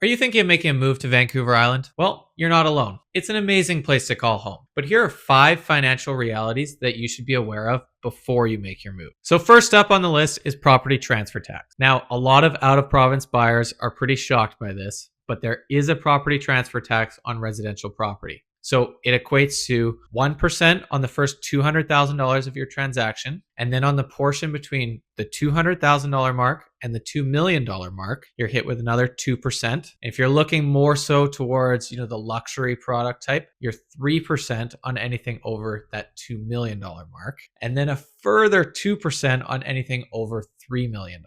Are you thinking of making a move to Vancouver Island? Well, you're not alone. It's an amazing place to call home. But here are 5 financial realities that you should be aware of before you make your move. So first up on the list is property transfer tax. Now, a lot of out-of-province buyers are pretty shocked by this, but there is a property transfer tax on residential property. So it equates to 1% on the first $200,000 of your transaction. And then on the portion between the $200,000 mark and the $2 million mark, you're hit with another 2%. If you're looking more so towards, the luxury product type, you're 3% on anything over that $2 million mark. And then a further 2% on anything over $3 million.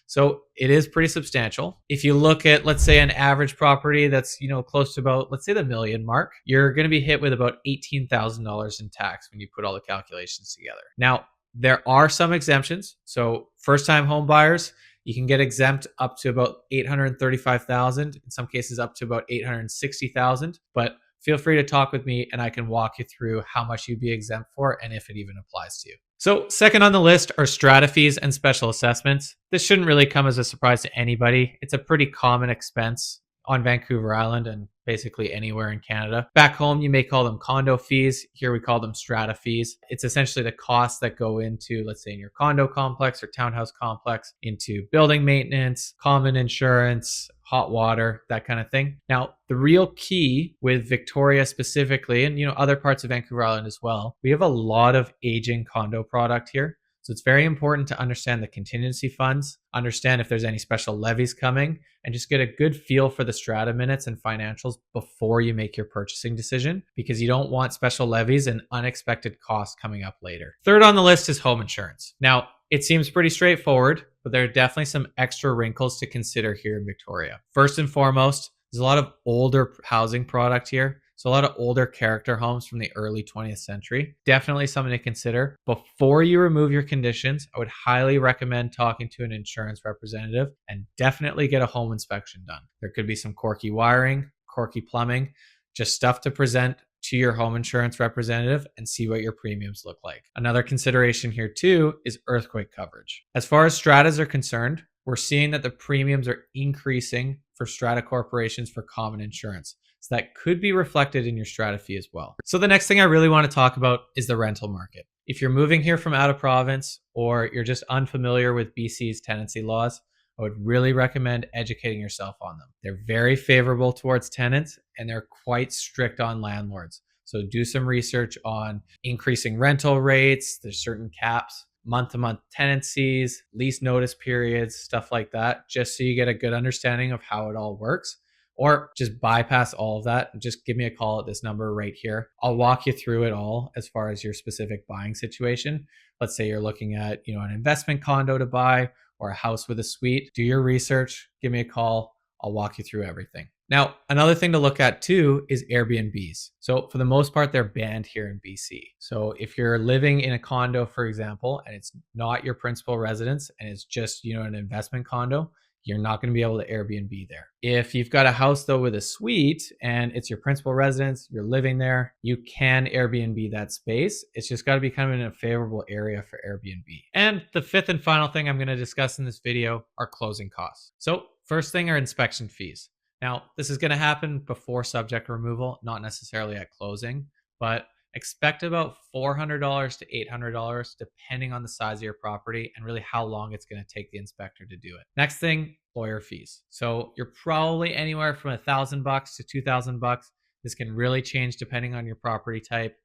So it is pretty substantial. If you look at, let's say, an average property that's, close to about, let's say, the million mark, you're going to be hit with about $18,000 in tax when you put all the calculations together. Now, there are some exemptions. So first-time home buyers, you can get exempt up to about $835,000, in some cases up to about $860,000. But feel free to talk with me and I can walk you through how much you'd be exempt for and if it even applies to you. So second on the list are strata fees and special assessments. This shouldn't really come as a surprise to anybody. It's a pretty common expense on Vancouver Island and basically anywhere in Canada. Back home, you may call them condo fees. Here we call them strata fees. It's essentially the costs that go into, let's say in your condo complex or townhouse complex, into building maintenance, common insurance, hot water, that kind of thing. Now, the real key with Victoria specifically, and other parts of Vancouver Island as well, we have a lot of aging condo product here. So it's very important to understand the contingency funds, understand if there's any special levies coming, and just get a good feel for the strata minutes and financials before you make your purchasing decision, because you don't want special levies and unexpected costs coming up later. Third on the list is home insurance. Now, it seems pretty straightforward, but there are definitely some extra wrinkles to consider here in Victoria. First and foremost, there's a lot of older housing product here. So a lot of older character homes from the early 20th century. Definitely something to consider. Before you remove your conditions, I would highly recommend talking to an insurance representative and definitely get a home inspection done. There could be some quirky wiring, quirky plumbing, just stuff to present to your home insurance representative and see what your premiums look like. Another consideration here too is earthquake coverage. As far as stratas are concerned, we're seeing that the premiums are increasing for strata corporations for common insurance. So that could be reflected in your strata fee as well. So the next thing I really want to talk about is the rental market. If you're moving here from out of province or you're just unfamiliar with BC's tenancy laws, I would really recommend educating yourself on them. They're very favorable towards tenants and they're quite strict on landlords. So do some research on increasing rental rates. There's certain caps, month-to-month tenancies, lease notice periods, stuff like that, just so you get a good understanding of how it all works. Or just bypass all of that and just give me a call at this number right here. I'll walk you through it all as far as your specific buying situation. Let's say you're looking at, an investment condo to buy or a house with a suite. Do your research, give me a call. I'll walk you through everything. Now, another thing to look at too is Airbnbs. So for the most part, they're banned here in BC. So if you're living in a condo, for example, and it's not your principal residence and it's just, an investment condo, you're not going to be able to Airbnb there. If you've got a house though with a suite and it's your principal residence, you're living there, you can Airbnb that space. It's just got to be kind of in a favorable area for Airbnb. And the fifth and final thing I'm going to discuss in this video are closing costs. So first thing are inspection fees. Now, this is going to happen before subject removal, not necessarily at closing, but expect about $400 to $800 depending on the size of your property and really how long it's going to take the inspector to do it. Next thing, lawyer fees. So you're probably anywhere from $1,000 to $2,000. This can really change depending on your property type,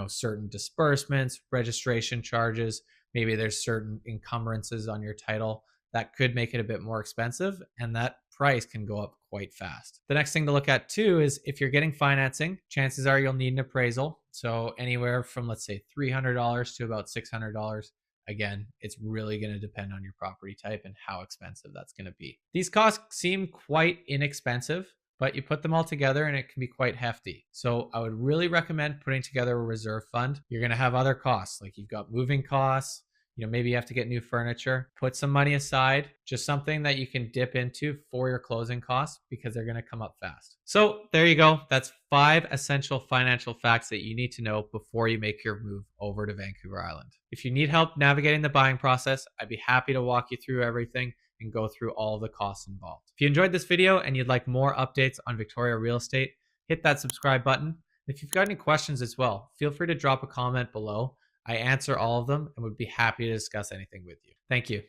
certain disbursements, registration charges, maybe there's certain encumbrances on your title that could make it a bit more expensive, and that price can go up quite fast. The next thing to look at too is if you're getting financing, chances are you'll need an appraisal. So anywhere from, let's say, $300 to about $600. Again, it's really going to depend on your property type and how expensive that's going to be. These costs seem quite inexpensive, but you put them all together and it can be quite hefty. So I would really recommend putting together a reserve fund. You're going to have other costs, like you've got moving costs, maybe you have to get new furniture. Put some money aside, just something that you can dip into for your closing costs because they're going to come up fast. So there you go. That's 5 essential financial facts that you need to know before you make your move over to Vancouver Island. If you need help navigating the buying process, I'd be happy to walk you through everything. and go through all of the costs involved. If you enjoyed this video and you'd like more updates on Victoria real estate, hit that subscribe button. If you've got any questions as well, feel free to drop a comment below. I answer all of them and would be happy to discuss anything with you. Thank you.